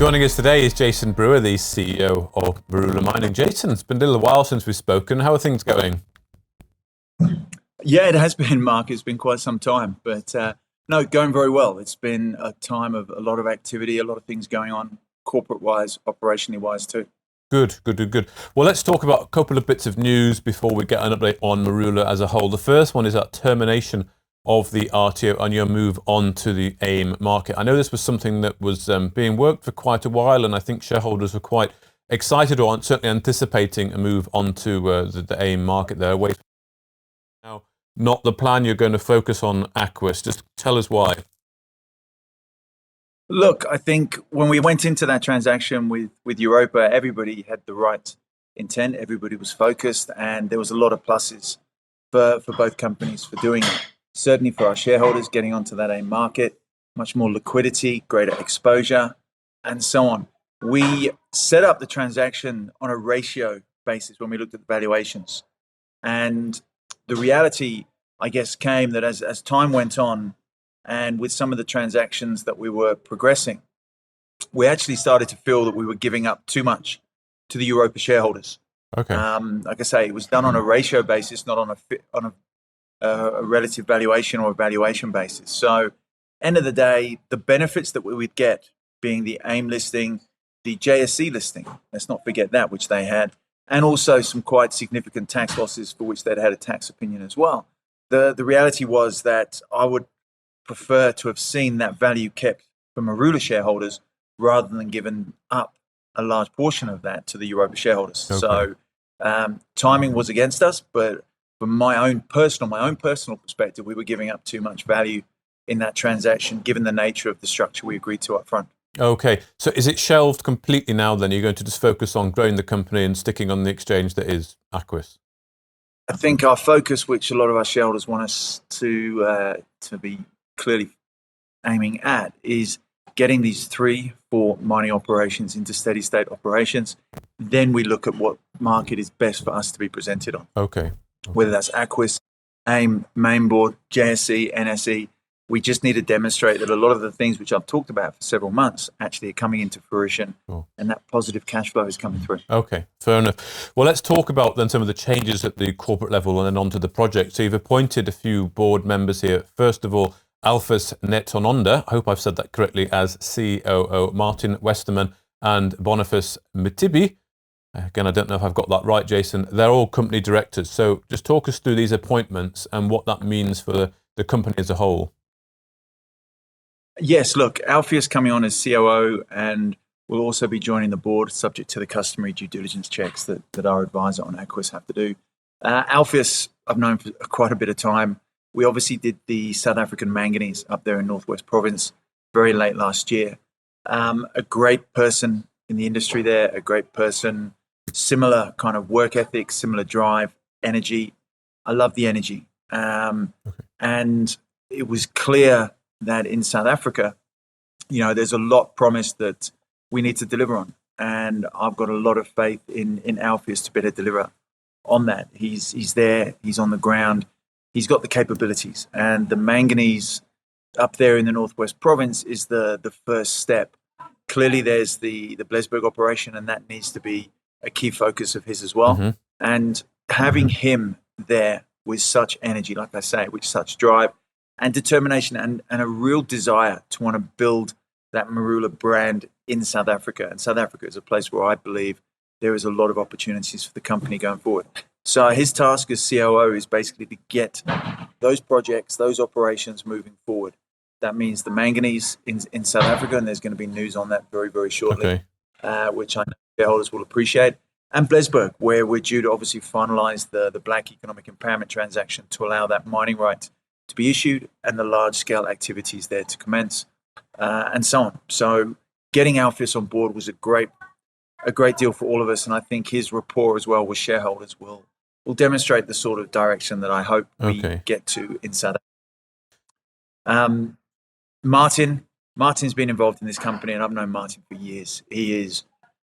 Joining us today is Jason Brewer, the CEO of Marula Mining. Jason, it's been a little while since we've spoken. How are things going? Yeah, it has been, Mark. It's been quite some time, but no, going very well. It's been a time of a lot of activity, a lot of things going on, corporate-wise, operationally-wise too. Good. Well, let's talk about a couple of bits of news before we get an update on Marula as a whole. The first one is that termination of the RTO and your move on to the AIM market. I know this was something that was being worked for quite a while, and I think shareholders were quite excited or certainly anticipating a move onto the AIM market there. Now, not the plan. You're going to focus on Aquis. Just tell us why. Look, I think when we went into that transaction with Europa, everybody had the right intent. Everybody was focused, and there was a lot of pluses for both companies for doing it. Certainly for our shareholders, getting onto that AIM market, much more liquidity, greater exposure, and so on. We set up the transaction on a ratio basis when we looked at the valuations. And the reality, I guess, came that as time went on, and with some of the transactions that we were progressing, we actually started to feel that we were giving up too much to the Europa shareholders. Okay. Like I say, it was done on a ratio basis, not on a relative valuation or a valuation basis. So, end of the day, the benefits that we would get, being the AIM listing, the JSE listing, let's not forget that, which they had, and also some quite significant tax losses for which they'd had a tax opinion as well. The reality was that I would prefer to have seen that value kept for Marula shareholders rather than given up a large portion of that to the Europa shareholders. Okay. So timing was against us, but from my own personal perspective, we were giving up too much value in that transaction, given the nature of the structure we agreed to up front. Okay, so is it shelved completely now then? You're going to just focus on growing the company and sticking on the exchange that is Aquis? I think our focus, which a lot of our shareholders want us to be clearly aiming at, is getting these 3-4 mining operations into steady state operations. Then we look at what market is best for us to be presented on. Okay. Whether that's Aquis, AIM, Mainboard, JSE, NSE. We just need to demonstrate that a lot of the things which I've talked about for several months actually are coming into fruition, and that positive cash flow is coming through. Okay, fair enough. Well, let's talk about then some of the changes at the corporate level and then onto the project. So you've appointed a few board members here. First of all, Alfus Neton, I hope I've said that correctly, as COO, Martin Westerman and Boniface Mtibi. Again, I don't know if I've got that right, Jason. They're all company directors. So just talk us through these appointments and what that means for the company as a whole. Yes, look, Alfus coming on as COO and will also be joining the board, subject to the customary due diligence checks that our advisor on Aquis have to do. Alfus, I've known for quite a bit of time. We obviously did the South African Manganese up there in Northwest Province very late last year. A great person in the industry there, a great person, similar kind of work ethic, similar drive, energy. I love the energy. And it was clear that in South Africa, there's a lot promised that we need to deliver on. And I've got a lot of faith in Alfus to better deliver on that. He's there, he's on the ground, he's got the capabilities. And the manganese up there in the Northwest Province is the first step. Clearly there's the Blesberg operation, and that needs to be a key focus of his as well. Mm-hmm. And having him there with such energy, like I say, with such drive and determination and a real desire to want to build that Marula brand in South Africa. And South Africa is a place where I believe there is a lot of opportunities for the company going forward. So his task as COO is basically to get those projects, those operations moving forward. That means the manganese in South Africa, and there's going to be news on that very, very shortly, which I know shareholders will appreciate. And Blesberg, where we're due to obviously finalise the black economic impairment transaction to allow that mining right to be issued and the large-scale activities there to commence, and so on. So getting Alfus on board was a great deal for all of us, and I think his rapport as well with shareholders will demonstrate the sort of direction that I hope we get to in South Africa. Martin's been involved in this company, and I've known Martin for years. He's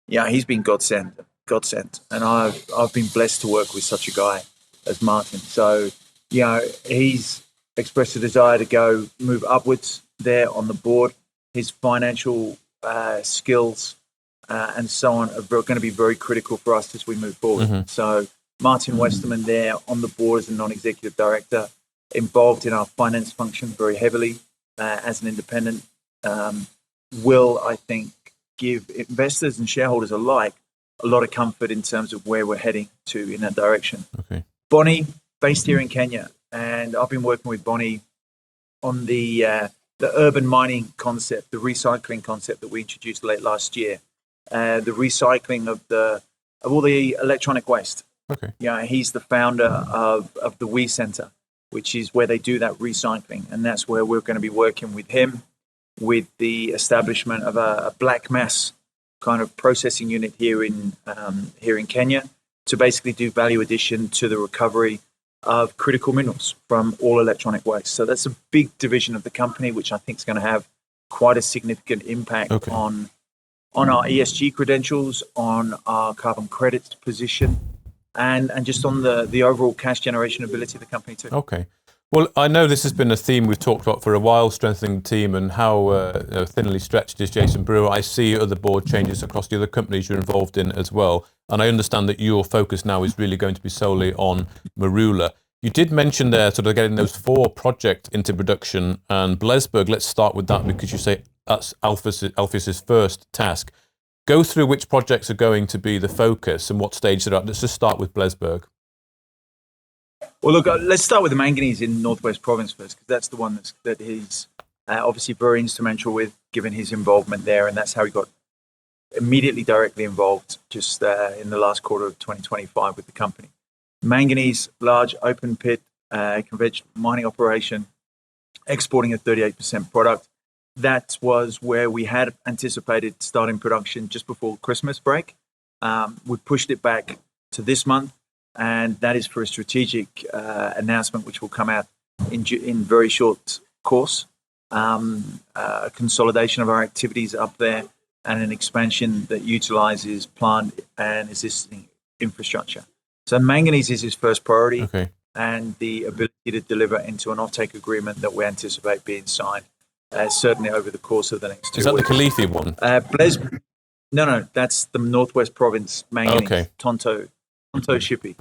been God sent, and I've been blessed to work with such a guy as Martin. So, he's expressed a desire to move upwards there on the board. His financial skills, and so on are going to be very critical for us as we move forward. Mm-hmm. So Martin Westerman there on the board as a non-executive director, involved in our finance function very heavily as an independent, will, I think, give investors and shareholders alike a lot of comfort in terms of where we're heading to in that direction. Okay. Bonnie, based here in Kenya, and I've been working with Bonnie on the urban mining concept, the recycling concept that we introduced late last year, the recycling of all the electronic waste. Okay. Yeah, he's the founder of the We Center, which is where they do that recycling, and that's where we're going to be working with him, with the establishment of a black mass kind of processing unit here in Kenya to basically do value addition to the recovery of critical minerals from all electronic waste. So that's a big division of the company, which I think is going to have quite a significant impact on our ESG credentials, on our carbon credits position, and just on the overall cash generation ability of the company too. Okay. Well, I know this has been a theme we've talked about for a while, strengthening the team and how thinly stretched is Jason Brewer. I see other board changes across the other companies you're involved in as well. And I understand that your focus now is really going to be solely on Marula. You did mention there sort of getting those 4 projects into production, and Blesberg, let's start with that because you say that's Alfus's first task. Go through which projects are going to be the focus and what stage they're at. Let's just start with Blesberg. Well, look, let's start with the manganese in Northwest Province first, because that's the one that he's obviously very instrumental with, given his involvement there, and that's how he got immediately directly involved just in the last quarter of 2025 with the company. Manganese, large open pit conventional mining operation, exporting a 38% product. That was where we had anticipated starting production just before Christmas break. We pushed it back to this month, and that is for a strategic announcement which will come out in very short course. A consolidation of our activities up there and an expansion that utilizes plant and existing infrastructure. So manganese is his first priority, and the ability to deliver into an offtake agreement that we anticipate being signed certainly over the course of the next 2 weeks. Is that the Kilifi one? No, that's the Northwest Province manganese, Tonto Tshipi.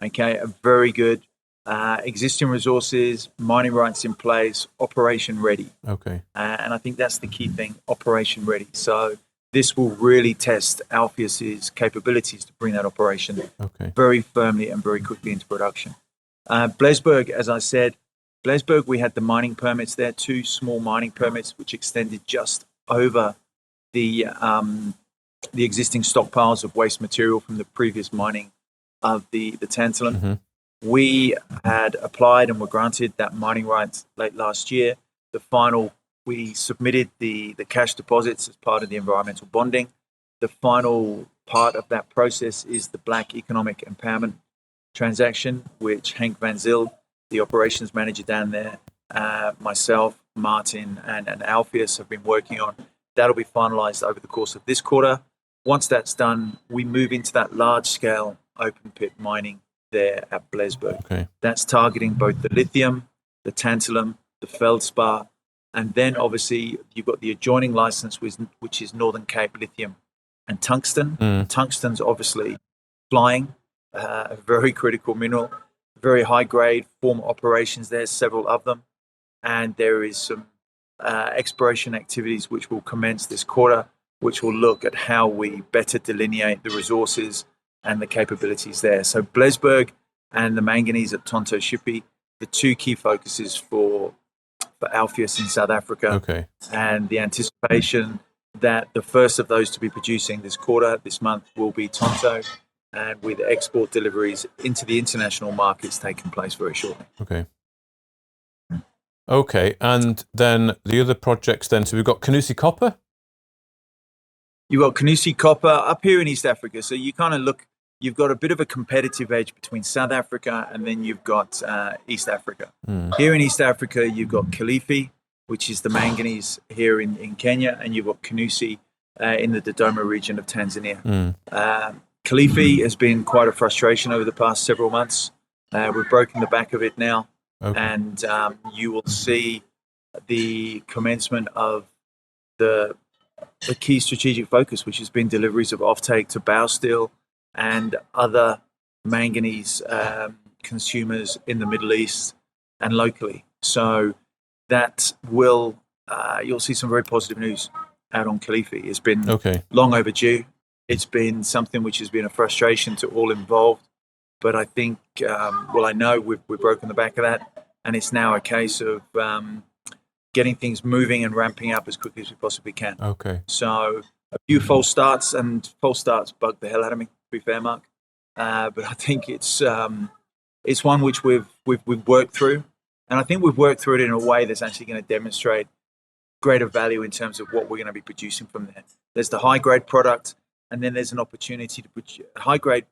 Okay, a very good existing resources, mining rights in place, operation ready. Okay. And I think that's the key thing, operation ready. So this will really test Alfus's capabilities to bring that operation very firmly and very quickly into production. Blesberg, as I said, we had the mining permits there, 2 small mining permits, which extended just over the existing stockpiles of waste material from the previous mining of the tantalum. Mm-hmm. We had applied and were granted that mining rights late last year. We submitted the cash deposits as part of the environmental bonding. The final part of that process is the Black Economic Empowerment transaction, which Henk van Zyl, the operations manager down there, myself, Martin, and Alfus have been working on. That'll be finalized over the course of this quarter. Once that's done, we move into that large-scale open pit mining there at Blesberg. Okay. That's targeting both the lithium, the tantalum, the feldspar, and then obviously you've got the adjoining license, which is Northern Cape lithium and tungsten. Tungsten's obviously flying, a very critical mineral, very high grade, former operations there, several of them, and there is some exploration activities which will commence this quarter, which will look at how we better delineate the resources and the capabilities there. So Blesberg and the manganese at Tonto Tshipi, the 2 key focuses for Alfus in South Africa, and the anticipation that the first of those to be producing this month will be Tonto, and with export deliveries into the international markets taking place very shortly. Okay, and then the other projects then, so we've got Kinusi Copper? You've got Kinusi Copper up here in East Africa, so you kind of look, you've got a bit of a competitive edge between South Africa and then you've got East Africa. Here in East Africa, you've got Kilifi, which is the manganese here in Kenya, and you've got Kinusi in the Dodoma region of Tanzania. Kilifi has been quite a frustration over the past several months. We've broken the back of it now, and you will see the commencement of the a key strategic focus, which has been deliveries of offtake to Baosteel and other manganese consumers in the Middle East and locally. So that will, you'll see some very positive news out on Kilifi. It's been long overdue. It's been something which has been a frustration to all involved. But I think, I know we've broken the back of that, and it's now a case of getting things moving and ramping up as quickly as we possibly can. Okay. So a few false starts bug the hell out of me, to be fair, Mark. But I think it's one which we've worked through, and I think we've worked through it in a way that's actually going to demonstrate greater value in terms of what we're going to be producing from there. There's the high grade product, and then there's an opportunity to produce high grade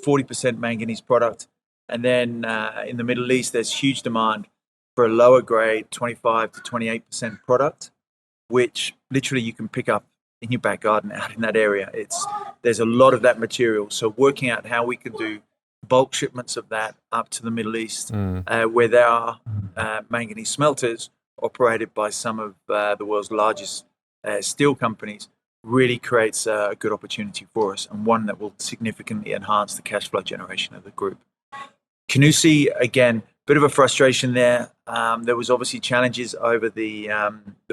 40% manganese product, and then in the Middle East there's huge demand for a lower grade 25 to 28% product, which literally you can pick up in your back garden out in that area. There's a lot of that material. So working out how we can do bulk shipments of that up to the Middle East, where there are manganese smelters operated by some of the world's largest steel companies, really creates a good opportunity for us, and one that will significantly enhance the cash flow generation of the group. Kinusi, again, bit of a frustration there. There was obviously challenges over the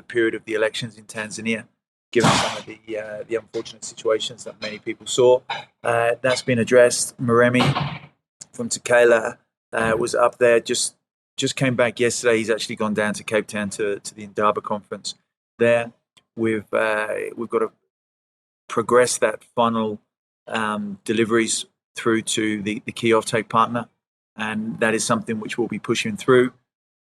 period of the elections in Tanzania, given some of the unfortunate situations that many people saw. That's been addressed. Maremi from Takela was up there, just came back yesterday. He's actually gone down to Cape Town to the Indaba conference there. We've got to progress that funnel deliveries through to the key offtake partner, and that is something which we'll be pushing through.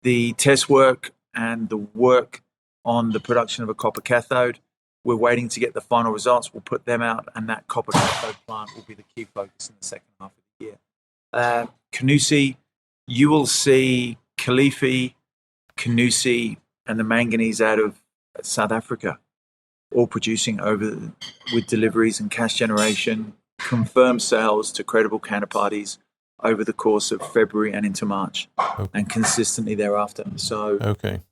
The test work and the work on the production of a copper cathode, we're waiting to get the final results. We'll put them out, and that copper cathode plant will be the key focus in the second half of the year. Kinusi, you will see Kilifi, Kinusi, and the manganese out of South Africa, all producing with deliveries and cash generation, confirmed sales to credible counterparties over the course of February and into March, and consistently thereafter. So,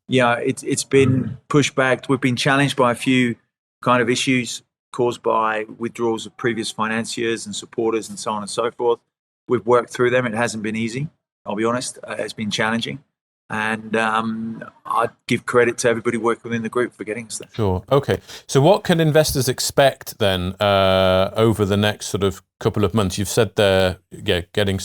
it's been pushed back. We've been challenged by a few kind of issues caused by withdrawals of previous financiers and supporters and so on and so forth. We've worked through them. It hasn't been easy, I'll be honest. It's been challenging. And I'd give credit to everybody working within the group for getting us there. Sure. Okay. So what can investors expect then over the next sort of couple of months? You've said they're getting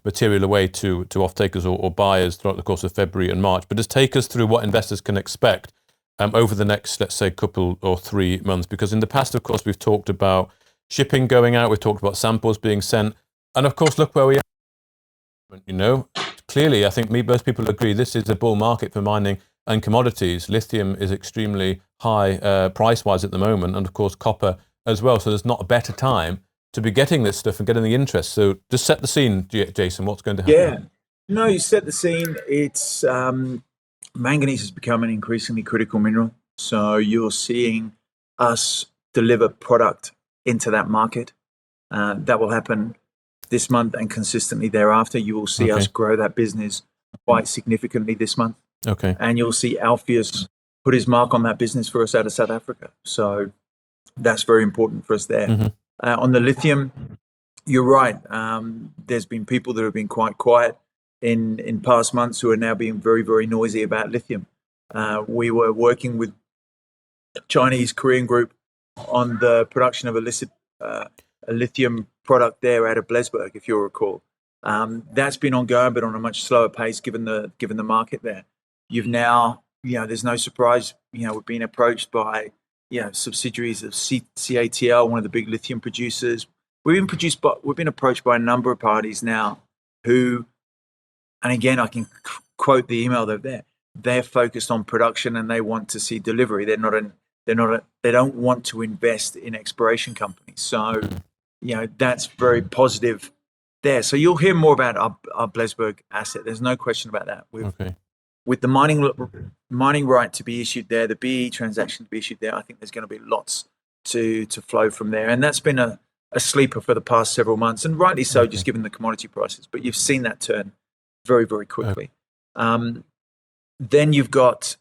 material away to off-takers or buyers throughout the course of February and March. But just take us through what investors can expect over the next, let's say, couple or 3 months. Because in the past, of course, we've talked about shipping going out. We've talked about samples being sent. And of course, look where we are. Clearly, I think most people agree this is a bull market for mining and commodities. Lithium is extremely high price-wise at the moment, and of course copper as well. So there's not a better time to be getting this stuff and getting the interest. So just set the scene, Jason. What's going to happen? Yeah, no, you set the scene. It's manganese has become an increasingly critical mineral. So you're seeing us deliver product into that market. That will happen this month and consistently thereafter. You will see us grow that business quite significantly this month. Okay. And you'll see Alfus put his mark on that business for us out of South Africa. So that's very important for us there. Mm-hmm. On the lithium, you're right. There's been people that have been quite quiet in past months who are now being very, very noisy about lithium. We were working with a Chinese Korean group on the production of a lithium product there out of Blesberg, if you'll recall. That's been ongoing, but on a much slower pace given the market there. You've now, there's no surprise, we've been approached by, subsidiaries of CATL, one of the big lithium producers. We've been approached by a number of parties now who, and again, I can quote the email there. They're focused on production and they want to see delivery. They don't want to invest in exploration companies. So, that's very positive there. So you'll hear more about our Blesberg asset. There's no question about that. With the mining right to be issued there, the BE transaction to be issued there, I think there's going to be lots to flow from there. And that's been a sleeper for the past several months, and rightly so, just given the commodity prices. But you've seen that turn very, very quickly. Then you've got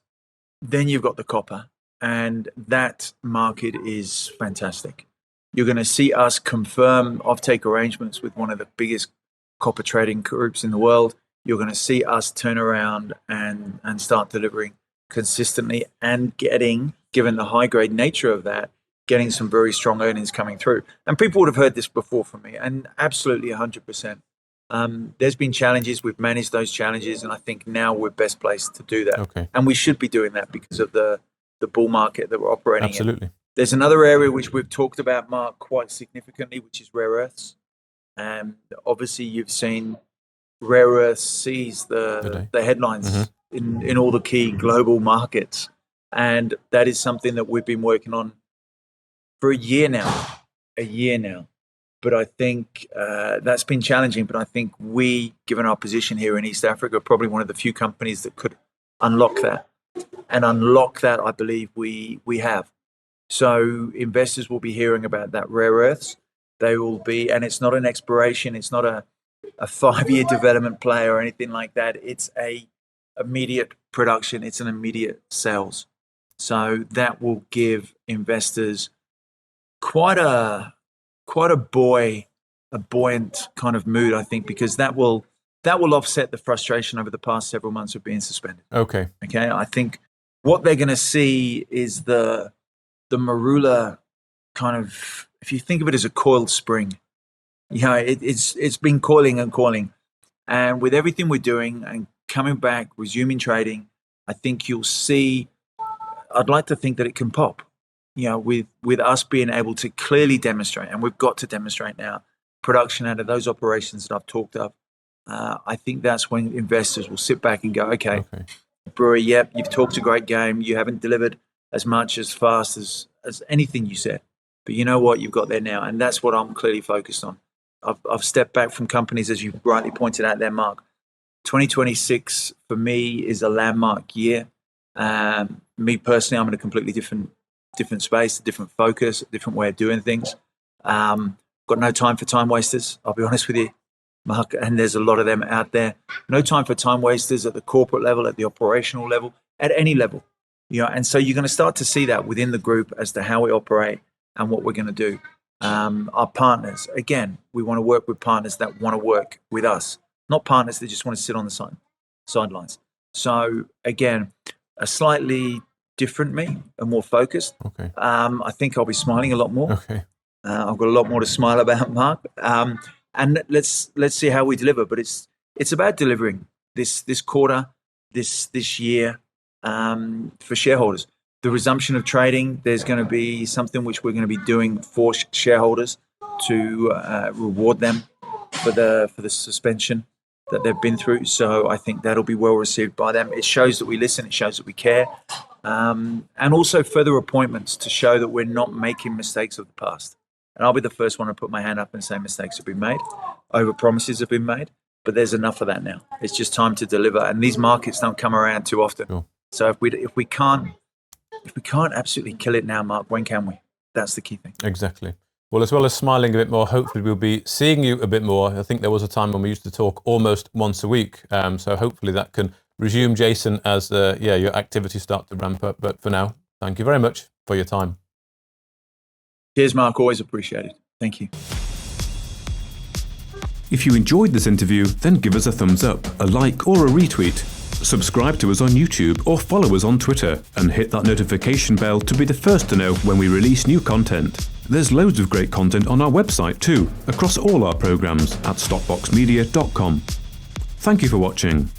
the copper. and that market is fantastic. You're going to see us confirm offtake arrangements with one of the biggest copper trading groups in the world. You're going to see us turn around and start delivering consistently and getting, given the high grade nature of that, getting some very strong earnings coming through. And people would have heard this before from me, and absolutely 100%. There's been challenges. We've managed those challenges, and I think now we're best placed to do that. Okay. And we should be doing that because of the bull market that we're operating in. Absolutely. There's another area which we've talked about, Mark, quite significantly, which is rare earths. And obviously you've seen rare earths seize the headlines in all the key global markets. And that is something that we've been working on for a year now. But I think that's been challenging. But I think we, given our position here in East Africa, are probably one of the few companies that could unlock that. And unlock that, I believe we have. So investors will be hearing about that rare earths. They will be, and it's not an exploration. It's not a 5-year development play or anything like that. It's a immediate production. It's an immediate sales. So that will give investors quite a buoyant kind of mood, I think, because that will offset the frustration over the past several months of being suspended. Okay. I think what they're going to see is the Marula kind of, if you think of it as a coiled spring, it's been coiling and coiling. And with everything we're doing and coming back, resuming trading, I think you'll see, I'd like to think that it can pop, with us being able to clearly demonstrate, and we've got to demonstrate now, production out of those operations that I've talked of. I think that's when investors will sit back and go, okay. Brewer, yep, you've talked a great game. You haven't delivered as much, as fast as anything you said. But you know what? You've got there now. And that's what I'm clearly focused on. I've stepped back from companies, as you rightly pointed out there, Mark. 2026, for me, is a landmark year. Me personally, I'm in a completely different space, a different focus, a different way of doing things. Got no time for time wasters, I'll be honest with you, Mark, and there's a lot of them out there. No time for time wasters at the corporate level, at the operational level, at any level. And so you're going to start to see that within the group as to how we operate and what we're going to do. Our partners, again, we want to work with partners that want to work with us, not partners that just want to sit on the sidelines. So again, a slightly different me, a more focused. Okay. I think I'll be smiling a lot more. Okay. I've got a lot more to smile about, Mark. And let's see how we deliver. But it's about delivering this quarter, this year, for shareholders. The resumption of trading, there's going to be something which we're going to be doing for shareholders to reward them for the suspension that they've been through. So I think that'll be well received by them. It shows that we listen. It shows that we care. And also further appointments to show that we're not making mistakes of the past. And I'll be the first one to put my hand up and say mistakes have been made, over-promises have been made, but there's enough of that now. It's just time to deliver. And these markets don't come around too often. Sure. So if we can't absolutely kill it now, Mark, when can we? That's the key thing. Exactly. Well, as well as smiling a bit more, hopefully we'll be seeing you a bit more. I think there was a time when we used to talk almost once a week. So hopefully that can resume, Jason, as your activities start to ramp up. But for now, thank you very much for your time. Cheers, Mark. Always appreciate it. Thank you. If you enjoyed this interview, then give us a thumbs up, a like or a retweet. Subscribe to us on YouTube or follow us on Twitter and hit that notification bell to be the first to know when we release new content. There's loads of great content on our website too, across all our programs at stockboxmedia.com. Thank you for watching.